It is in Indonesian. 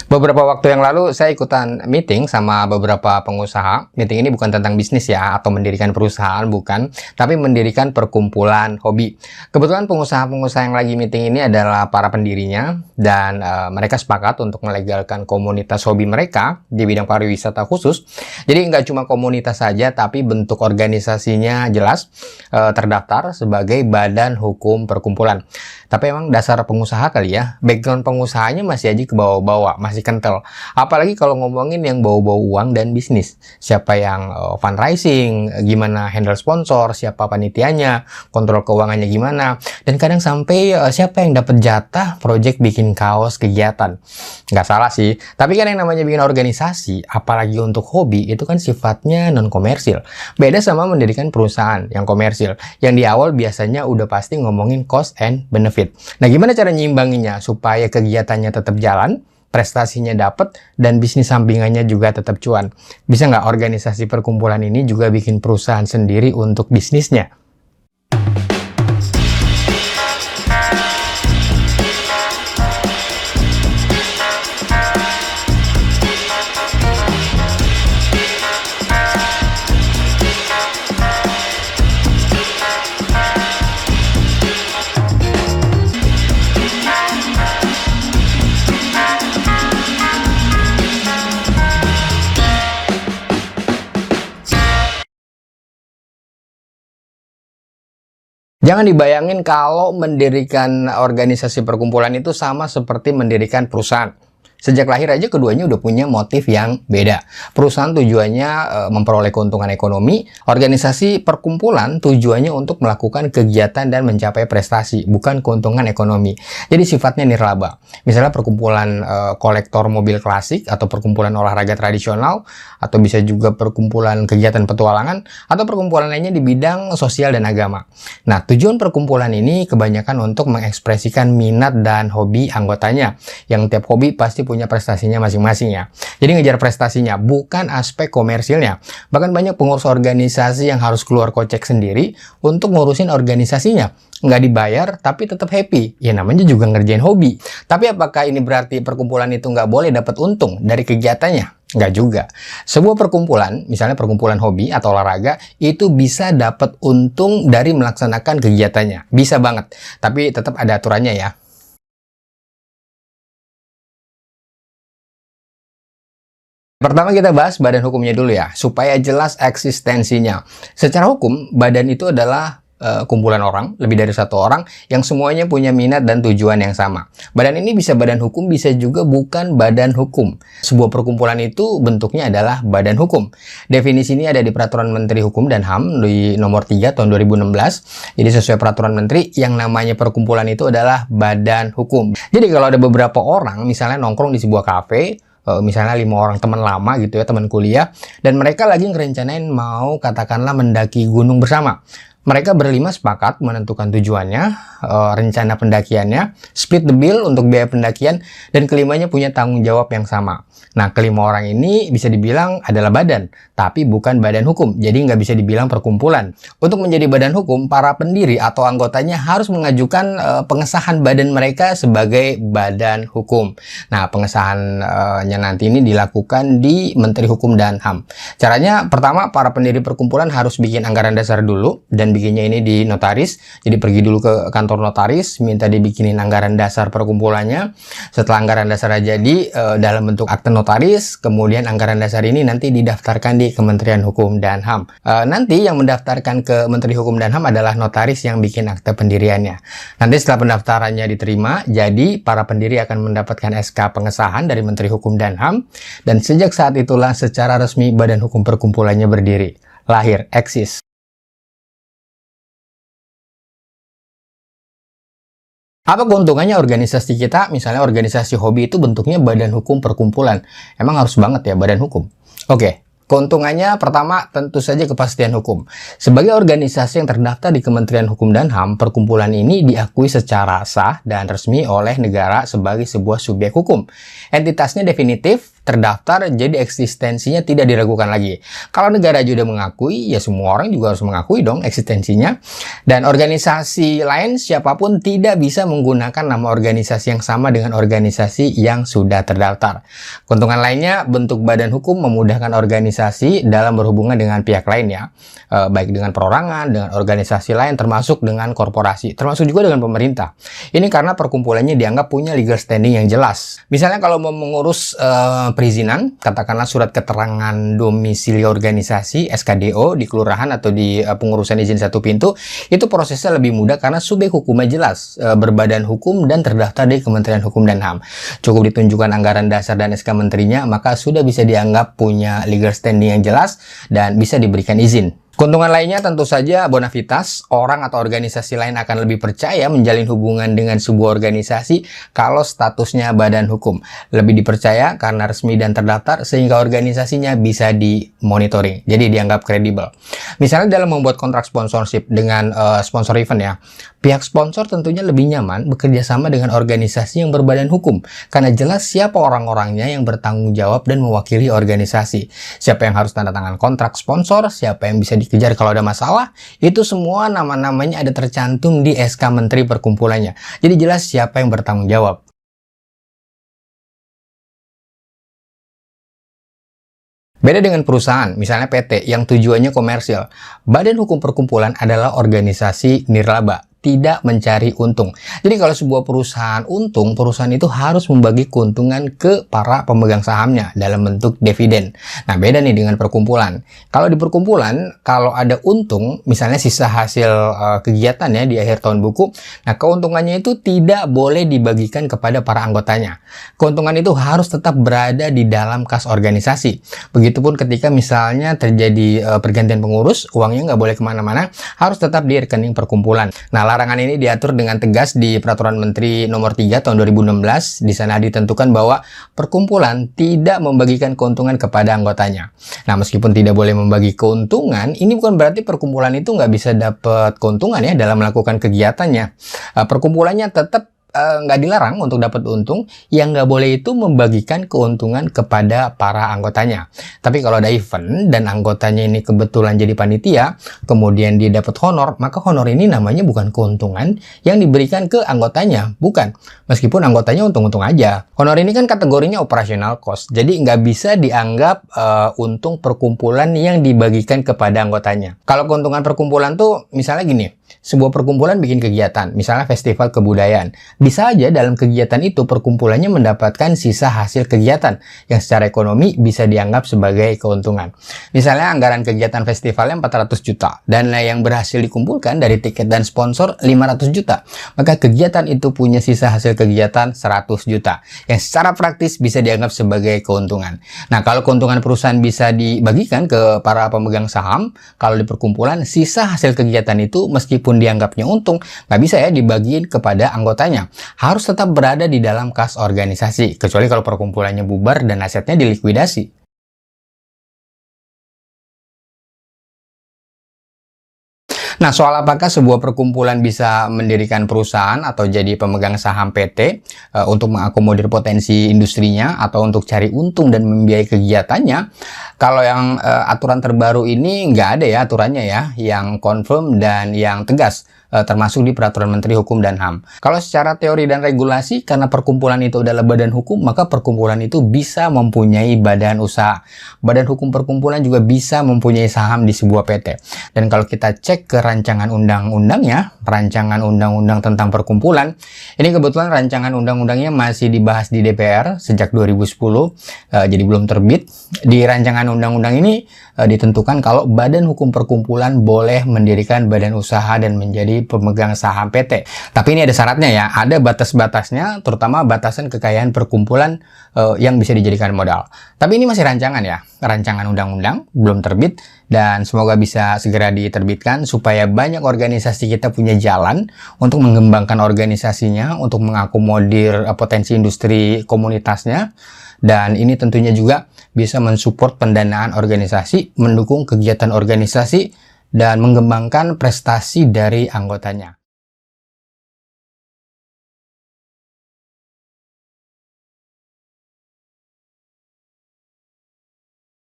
Beberapa waktu yang lalu saya ikutan meeting sama beberapa pengusaha. Meeting ini bukan tentang bisnis ya, atau mendirikan perusahaan, bukan. Tapi mendirikan perkumpulan hobi. Kebetulan pengusaha-pengusaha yang lagi meeting ini adalah para pendirinya. Dan mereka sepakat untuk melegalkan komunitas hobi mereka di bidang pariwisata khusus. Jadi nggak cuma komunitas saja, tapi bentuk organisasinya jelas terdaftar sebagai badan hukum perkumpulan. Tapi emang dasar pengusaha kali ya, background pengusahanya masih aja ke bawah-bawah, masih kental. Apalagi kalau ngomongin yang bau-bau uang dan bisnis. Siapa yang fundraising, gimana handle sponsor, siapa panitianya, kontrol keuangannya gimana. Dan kadang sampai siapa yang dapat jatah project bikin kaos kegiatan. Nggak salah sih, tapi kan yang namanya bikin organisasi, apalagi untuk hobi, itu kan sifatnya non-komersil. Beda sama mendirikan perusahaan yang komersil, yang di awal biasanya udah pasti ngomongin cost and benefit. Nah, gimana cara nyiimbanginya supaya kegiatannya tetap jalan, prestasinya dapat, dan bisnis sampingannya juga tetap cuan? Bisa nggak organisasi perkumpulan ini juga bikin perusahaan sendiri untuk bisnisnya? Jangan dibayangin kalau mendirikan organisasi perkumpulan itu sama seperti mendirikan perusahaan. Sejak lahir aja keduanya udah punya motif yang beda. Perusahaan tujuannya memperoleh keuntungan ekonomi, organisasi perkumpulan tujuannya untuk melakukan kegiatan dan mencapai prestasi, bukan keuntungan ekonomi. Jadi sifatnya nirlaba. Misalnya perkumpulan kolektor mobil klasik, atau perkumpulan olahraga tradisional, atau bisa juga perkumpulan kegiatan petualangan, atau perkumpulan lainnya di bidang sosial dan agama. Nah, tujuan perkumpulan ini kebanyakan untuk mengekspresikan minat dan hobi anggotanya, yang tiap hobi pasti punya prestasinya masing-masing ya. Jadi ngejar prestasinya, bukan aspek komersilnya. Bahkan banyak pengurus organisasi yang harus keluar kocek sendiri untuk ngurusin organisasinya. Nggak dibayar, tapi tetap happy. Ya namanya juga ngerjain hobi. Tapi apakah ini berarti perkumpulan itu nggak boleh dapat untung dari kegiatannya? Nggak juga. Sebuah perkumpulan, misalnya perkumpulan hobi atau olahraga, itu bisa dapat untung dari melaksanakan kegiatannya. Bisa banget. Tapi tetap ada aturannya ya. Pertama kita bahas badan hukumnya dulu ya, supaya jelas eksistensinya. Secara hukum, badan itu adalah kumpulan orang, lebih dari satu orang, yang semuanya punya minat dan tujuan yang sama. Badan ini bisa badan hukum, bisa juga bukan badan hukum. Sebuah perkumpulan itu bentuknya adalah badan hukum. Definisi ini ada di Peraturan Menteri Hukum dan HAM di nomor 3 tahun 2016. Jadi sesuai Peraturan Menteri, yang namanya perkumpulan itu adalah badan hukum. Jadi kalau ada beberapa orang, misalnya nongkrong di sebuah kafe, misalnya 5 orang teman lama gitu ya, teman kuliah, dan mereka lagi ngerencanain mau katakanlah mendaki gunung bersama. Mereka berlima sepakat menentukan tujuannya, rencana pendakiannya, split the bill untuk biaya pendakian, dan kelimanya punya tanggung jawab yang sama. Nah, kelima orang ini bisa dibilang adalah badan, tapi bukan badan hukum, jadi nggak bisa dibilang perkumpulan. Untuk menjadi badan hukum, para pendiri atau anggotanya harus mengajukan pengesahan badan mereka sebagai badan hukum. Nah, pengesahannya nanti ini dilakukan di Menteri Hukum dan HAM. Caranya, pertama, para pendiri perkumpulan harus bikin anggaran dasar dulu, dan bikinnya ini di notaris. Jadi pergi dulu ke kantor notaris, minta dibikinin anggaran dasar perkumpulannya. Setelah anggaran dasar jadi dalam bentuk akte notaris, kemudian anggaran dasar ini nanti didaftarkan di Kementerian Hukum dan HAM. Nanti yang mendaftarkan ke Menteri Hukum dan HAM adalah notaris yang bikin akte pendiriannya. Nanti setelah pendaftarannya diterima, jadi para pendiri akan mendapatkan SK pengesahan dari Menteri Hukum dan HAM, dan sejak saat itulah secara resmi badan hukum perkumpulannya berdiri, lahir, eksis. Apa keuntungannya organisasi kita? Misalnya organisasi hobi itu bentuknya badan hukum perkumpulan. Emang harus banget ya badan hukum? Oke, Keuntungannya pertama tentu saja kepastian hukum. Sebagai organisasi yang terdaftar di Kementerian Hukum dan HAM, perkumpulan ini diakui secara sah dan resmi oleh negara sebagai sebuah subjek hukum. Entitasnya definitif, terdaftar, jadi eksistensinya tidak diragukan lagi. Kalau negara juga mengakui, ya semua orang juga harus mengakui dong eksistensinya. Dan organisasi lain siapapun tidak bisa menggunakan nama organisasi yang sama dengan organisasi yang sudah terdaftar. Keuntungan lainnya, bentuk badan hukum memudahkan organisasi dalam berhubungan dengan pihak lain ya, baik dengan perorangan, dengan organisasi lain, termasuk dengan korporasi, termasuk juga dengan pemerintah. Ini karena perkumpulannya dianggap punya legal standing yang jelas. Misalnya kalau mau mengurus perizinan, katakanlah surat keterangan domisili organisasi (SKDO) di kelurahan atau di pengurusan izin satu pintu, itu prosesnya lebih mudah karena subjek hukumnya jelas, berbadan hukum dan terdaftar di Kementerian Hukum dan HAM. Cukup ditunjukkan anggaran dasar dan SK menterinya, maka sudah bisa dianggap punya legal standing yang jelas dan bisa diberikan izin. Keuntungan lainnya tentu saja bonavitas. Orang atau organisasi lain akan lebih percaya menjalin hubungan dengan sebuah organisasi kalau statusnya badan hukum. Lebih dipercaya karena resmi dan terdaftar sehingga organisasinya bisa dimonitoring. Jadi dianggap kredibel. Misalnya dalam membuat kontrak sponsorship dengan sponsor event ya. Pihak sponsor tentunya lebih nyaman bekerja sama dengan organisasi yang berbadan hukum karena jelas siapa orang-orangnya yang bertanggung jawab dan mewakili organisasi. Siapa yang harus tanda tangan kontrak sponsor, siapa yang bisa dikejar kalau ada masalah, itu semua nama-namanya ada tercantum di SK Menteri perkumpulannya. Jadi jelas siapa yang bertanggung jawab. Beda dengan perusahaan, misalnya PT, yang tujuannya komersil. Badan hukum perkumpulan adalah organisasi nirlaba, tidak mencari untung. Jadi kalau sebuah perusahaan untung, perusahaan itu harus membagi keuntungan ke para pemegang sahamnya dalam bentuk dividen. Nah, beda nih dengan perkumpulan. Kalau di perkumpulan, kalau ada untung, misalnya sisa hasil kegiatan ya di akhir tahun buku, nah keuntungannya itu tidak boleh dibagikan kepada para anggotanya. Keuntungan itu harus tetap berada di dalam kas organisasi. Begitupun ketika misalnya terjadi pergantian pengurus, uangnya nggak boleh kemana-mana, harus tetap di rekening perkumpulan. Nah, larangan ini diatur dengan tegas di Peraturan Menteri Nomor 3 Tahun 2016. Di sana ditentukan bahwa perkumpulan tidak membagikan keuntungan kepada anggotanya. Nah, meskipun tidak boleh membagi keuntungan, ini bukan berarti perkumpulan itu nggak bisa dapat keuntungan ya dalam melakukan kegiatannya. Perkumpulannya tetap nggak dilarang untuk dapat untung, yang nggak boleh itu membagikan keuntungan kepada para anggotanya. Tapi kalau ada event dan anggotanya ini kebetulan jadi panitia, kemudian dia dapat honor, maka honor ini namanya bukan keuntungan yang diberikan ke anggotanya, bukan. Meskipun anggotanya untung-untung aja. Honor ini kan kategorinya operational cost, jadi nggak bisa dianggap untung perkumpulan yang dibagikan kepada anggotanya. Kalau keuntungan perkumpulan tuh misalnya gini, sebuah perkumpulan bikin kegiatan, misalnya festival kebudayaan. Bisa aja dalam kegiatan itu perkumpulannya mendapatkan sisa hasil kegiatan yang secara ekonomi bisa dianggap sebagai keuntungan. Misalnya anggaran kegiatan festivalnya 400 juta dan yang berhasil dikumpulkan dari tiket dan sponsor 500 juta. Maka kegiatan itu punya sisa hasil kegiatan 100 juta yang secara praktis bisa dianggap sebagai keuntungan. Nah, kalau keuntungan perusahaan bisa dibagikan ke para pemegang saham, kalau di perkumpulan sisa hasil kegiatan itu meskipun dianggapnya untung, nggak bisa ya dibagiin kepada anggotanya. Harus tetap berada di dalam kas organisasi, kecuali kalau perkumpulannya bubar dan asetnya dilikuidasi. Nah, soal apakah sebuah perkumpulan bisa mendirikan perusahaan atau jadi pemegang saham PT untuk mengakomodir potensi industrinya atau untuk cari untung dan membiayai kegiatannya, kalau yang aturan terbaru ini nggak ada ya aturannya ya, yang confirm dan yang tegas. Termasuk di Peraturan Menteri Hukum dan HAM. Kalau secara teori dan regulasi, karena perkumpulan itu adalah badan hukum, maka perkumpulan itu bisa mempunyai badan usaha. Badan hukum perkumpulan juga bisa mempunyai saham di sebuah PT. Dan kalau kita cek ke rancangan undang-undangnya, rancangan undang-undang tentang perkumpulan, ini kebetulan rancangan undang-undangnya masih dibahas di DPR sejak 2010, jadi belum terbit. Di rancangan undang-undang ini ditentukan kalau badan hukum perkumpulan boleh mendirikan badan usaha dan menjadi pemegang saham PT. Tapi ini ada syaratnya ya, ada batas-batasnya, terutama batasan kekayaan perkumpulan yang bisa dijadikan modal. Tapi ini masih rancangan ya, rancangan undang-undang, belum terbit, dan semoga bisa segera diterbitkan supaya banyak organisasi kita punya jalan untuk mengembangkan organisasinya, untuk mengakomodir potensi industri komunitasnya, Dan ini tentunya juga bisa mensupport pendanaan organisasi, mendukung kegiatan organisasi, dan mengembangkan prestasi dari anggotanya.